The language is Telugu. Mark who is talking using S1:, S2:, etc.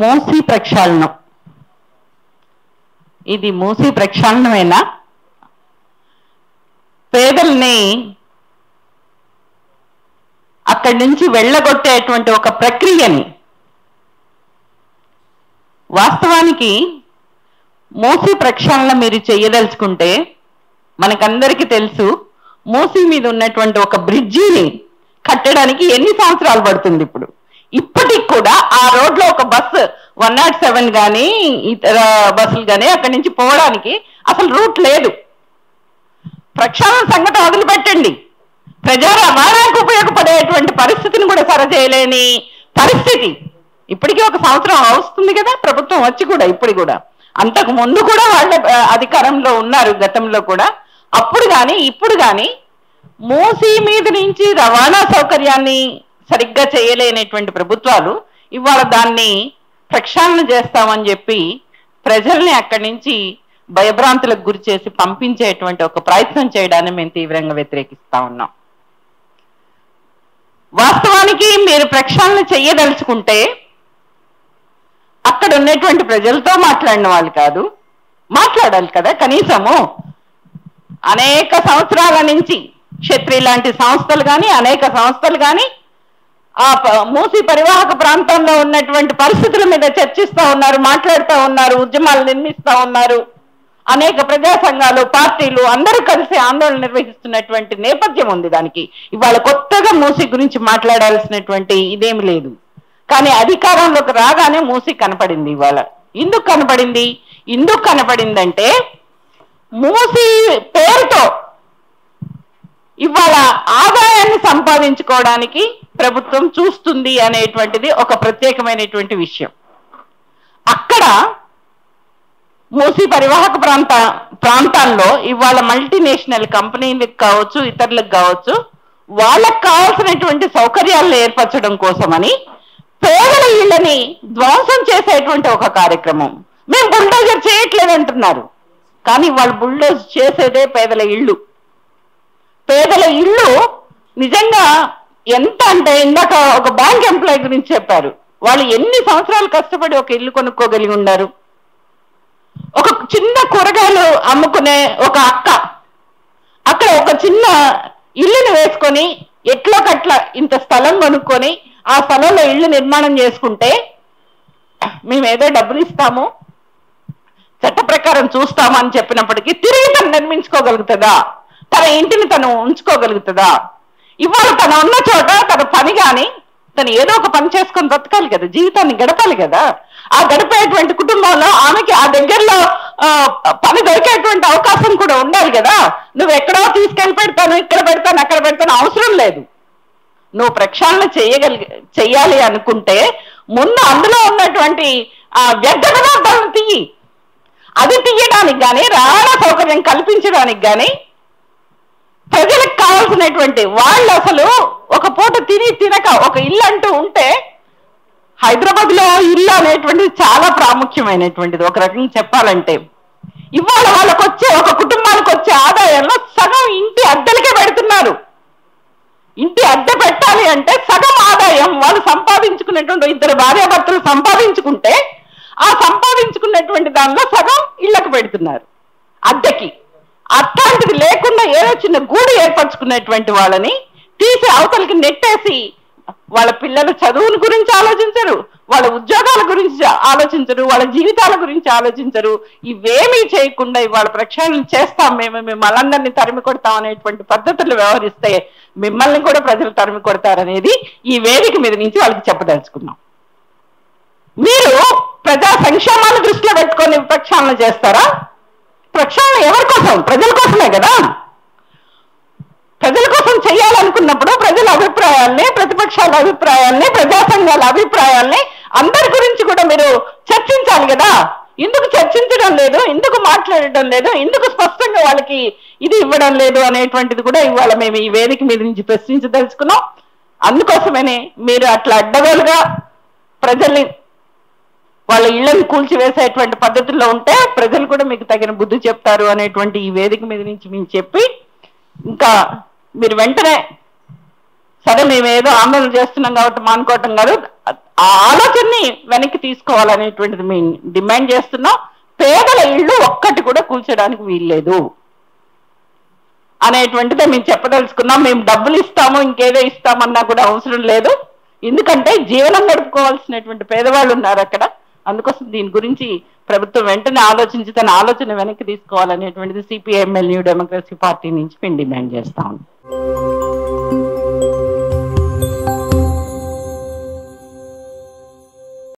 S1: మూసీ ప్రక్షాళనం. ఇది మూసీ ప్రక్షాళనమేనా? పేదల్ని అక్కడి నుంచి వెళ్ళగొట్టేటువంటి ఒక ప్రక్రియని. వాస్తవానికి మూసీ ప్రక్షాళన మీరు చేయదలుచుకుంటే మనకందరికీ తెలుసు, మూసీ మీద ఉన్నటువంటి ఒక బ్రిడ్జిని కట్టడానికి ఎన్ని సంవత్సరాలు పడుతుంది. ఇప్పటికి కూడా ఆ రోడ్లో ఒక బస్సు 107 కానీ ఇతర బస్సులు కానీ అక్కడి నుంచి పోవడానికి అసలు రూట్ లేదు. ప్రక్షాళన సంగతి వదిలిపెట్టండి, ప్రజా రవాణాకు ఉపయోగపడేటువంటి పరిస్థితిని కూడా సరిచేయలేని పరిస్థితి. ఇప్పటికీ 1 సంవత్సరం వస్తుంది కదా ప్రభుత్వం వచ్చి కూడా. ఇప్పుడు కూడా అంతకు ముందు కూడా వాళ్ళ అధికారంలో ఉన్నారు గతంలో కూడా. అప్పుడు కానీ ఇప్పుడు కానీ మూసీ మీద నుంచి రవాణా సౌకర్యాన్ని సరిగ్గా చేయలేనటువంటి ప్రభుత్వాలు ఇవాళ దాన్ని ప్రక్షాళన చేస్తామని చెప్పి ప్రజల్ని అక్కడి నుంచి భయభ్రాంతులకు గురి చేసి పంపించేటువంటి ఒక ప్రయత్నం చేయడాన్ని మేము తీవ్రంగా వ్యతిరేకిస్తా ఉన్నాం. వాస్తవానికి మీరు ప్రక్షాళన చెయ్యదలుచుకుంటే అక్కడ ఉన్నటువంటి ప్రజలతో మాట్లాడిన వాళ్ళు కాదు, మాట్లాడాలి కదా కనీసము. అనేక సంవత్సరాల నుంచి క్షత్రియ లాంటి సంస్థలు కానీ అనేక సంస్థలు కానీ ఆ మూసీ పరివాహక ప్రాంతంలో ఉన్నటువంటి పరిస్థితుల మీద చర్చిస్తూ ఉన్నారు, మాట్లాడుతూ ఉన్నారు, ఉద్యమాలు నిర్మిస్తూ ఉన్నారు. అనేక ప్రజా సంఘాలు, పార్టీలు అందరూ కలిసి ఆందోళన నిర్వహిస్తున్నటువంటి నేపథ్యం ఉంది. దానికి ఇవాళ కొత్తగా మూసీ గురించి మాట్లాడాల్సినటువంటి ఇదేమి లేదు. కానీ అధికారంలోకి రాగానే మూసీ కనపడింది. ఇవాళ ఎందుకు కనపడిందంటే మూసీ పేరుతో ఇవాళ ఆదాయాన్ని సంపాదించుకోవడానికి ప్రభుత్వం చూస్తుంది అనేటువంటిది ఒక ప్రత్యేకమైనటువంటి విషయం. అక్కడ మూసీ పరివాహక ప్రాంతాల్లో ఇవాళ మల్టీనేషనల్ కంపెనీలకు కావచ్చు, ఇతరులకు కావచ్చు, వాళ్ళకు కావాల్సినటువంటి సౌకర్యాలను ఏర్పరచడం కోసమని పేదల ఇళ్లని ధ్వంసం చేసేటువంటి ఒక కార్యక్రమం. మేము బుల్డోజర్ చేయట్లేదు అంటున్నారు, కానీ వాళ్ళు బుల్డోజ్ చేసేదే పేదల ఇళ్ళు. పేదల ఇళ్ళు నిజంగా ఎంత అంటే, ఇందాక ఒక బ్యాంక్ ఎంప్లాయీ గురించి చెప్పారు. వాళ్ళు ఎన్ని సంవత్సరాలు కష్టపడి ఒక ఇల్లు కొనుక్కోగలిగి ఉన్నారు. ఒక చిన్న కూరగాయలు అమ్ముకునే ఒక అక్క అక్కడ ఒక చిన్న ఇల్లుని వేసుకొని ఎట్లో కట్ల ఇంత స్థలం కొనుక్కొని ఆ స్థలంలో ఇల్లు నిర్మాణం చేసుకుంటే మేము ఏదో డబ్బులు ఇస్తాము, చట్ట ప్రకారం చూస్తాము అని చెప్పినప్పటికీ తిరిగి తను నిర్మించుకోగలుగుతుందా? తన ఇంటిని తను ఉంచుకోగలుగుతుందా? ఇవాళ తను ఉన్న చోట తన పని కానీ తను ఏదో ఒక పని చేసుకొని బ్రతకాలి కదా, జీవితాన్ని గడపాలి కదా. ఆ గడిపేటువంటి కుటుంబంలో ఆమెకి ఆ దగ్గరలో పని దొరికేటువంటి అవకాశం కూడా ఉండాలి కదా. నువ్వు ఎక్కడో తీసుకెళ్ళి పెడతాను, ఇక్కడ పెడతాను, అక్కడ పెడతాను అవసరం లేదు. నువ్వు ప్రక్షాళన చెయ్యాలి అనుకుంటే ముందు అందులో ఉన్నటువంటి ఆ వ్యర్థ పదార్థాలను తీయి. అది తీయడానికి కానీ రవాణా సౌకర్యం కల్పించడానికి కానీ ప్రజలకు కావాల్సినటువంటి వాళ్ళు అసలు ఒక పూట తినక ఒక ఇల్లు అంటూ ఉంటే, హైదరాబాద్ లో ఇల్లు అనేటువంటిది చాలా ప్రాముఖ్యమైనటువంటిది. ఒక రకంగా చెప్పాలంటే ఇవాళ వాళ్ళకు వచ్చే ఒక కుటుంబానికి వచ్చే ఆదాయంలో సగం ఇంటి అద్దెలకే పెడుతున్నారు. ఇంటి అద్దె పెట్టాలి అంటే సగం ఆదాయం వాళ్ళు సంపాదించుకునేటువంటి, ఇద్దరు భార్యాభర్తలు సంపాదించుకుంటే ఆ సంపాదించుకున్నటువంటి దానిలో సగం ఇళ్లకు పెడుతున్నారు అద్దెకి. అట్లాంటిది లేకుండా ఏదో చిన్న గూడు ఏర్పరచుకునేటువంటి వాళ్ళని తీసి అవతలకి నెట్టేసి వాళ్ళ పిల్లల చదువుల గురించి ఆలోచించరు, వాళ్ళ ఉద్యోగాల గురించి ఆలోచించరు, వాళ్ళ జీవితాల గురించి ఆలోచించరు. ఇవేమీ చేయకుండా ఇవాళ ప్రక్షాళన చేస్తాం మేము, మిమ్మల్ని తరిమి కొడతాం అనేటువంటి పద్ధతులు వ్యవహరిస్తే మిమ్మల్ని కూడా ప్రజలు తరిమి కొడతారనేది ఈ వేదిక మీద నుంచి వాళ్ళకి చెప్పదలుచుకున్నాం. మీరు ప్రజా సంక్షేమాన్ని దృష్టిలో పెట్టుకొని ప్రక్షాళన చేస్తారా? ప్రక్షాళన ఎవరి కోసం? ప్రజల కోసమే కదా. ప్రజల కోసం చేయాలనుకున్నప్పుడు ప్రజల అభిప్రాయాల్ని, ప్రతిపక్షాల అభిప్రాయాల్ని, ప్రజా సంఘాల అభిప్రాయాల్ని అందరి గురించి కూడా మీరు చర్చించాలి కదా. ఎందుకు చర్చించడం లేదు, ఎందుకు మాట్లాడటం లేదు, ఎందుకు స్పష్టంగా వాళ్ళకి ఇది ఇవ్వడం లేదు అనేటువంటిది కూడా ఇవాళ మేము ఈ వేదిక మీద నుంచి ప్రశ్నించదలుచుకున్నాం. అందుకోసమనే మీరు అట్లా అడ్డగోలుగా ప్రజల్ని వాళ్ళ ఇళ్లను కూల్చివేసేటువంటి పద్ధతుల్లో ఉంటే ప్రజలు కూడా మీకు తగిన బుద్ధి చెప్తారు అనేటువంటి ఈ వేదిక మీద నుంచి మేము చెప్పి, ఇంకా మీరు వెంటనే సరే మేము ఏదో ఆందోళన చేస్తున్నాం కాబట్టి మానుకోవటం కాదు, ఆ ఆలోచనని వెనక్కి తీసుకోవాలనేటువంటిది మేము డిమాండ్ చేస్తున్నాం. పేదల ఇళ్ళు ఒక్కటి కూడా కూల్చడానికి వీల్లేదు అనేటువంటిదే మేము చెప్పదలుచుకున్నాం. మేము డబ్బులు ఇస్తాము, ఇంకేదో ఇస్తామన్నా కూడా అవసరం లేదు. ఎందుకంటే జీవనం గడుపుకోవాల్సినటువంటి పేదవాళ్ళు ఉన్నారు అక్కడ. అందుకోసం దీని గురించి ప్రభుత్వం వెంటనే ఆలోచించి తన ఆలోచన వెనక్కి తీసుకోవాలనేటువంటిది సిపిఐఎంఎల్ న్యూ డెమోక్రసీ పార్టీ నుంచి మేము డిమాండ్ చేస్తా ఉన్నాం.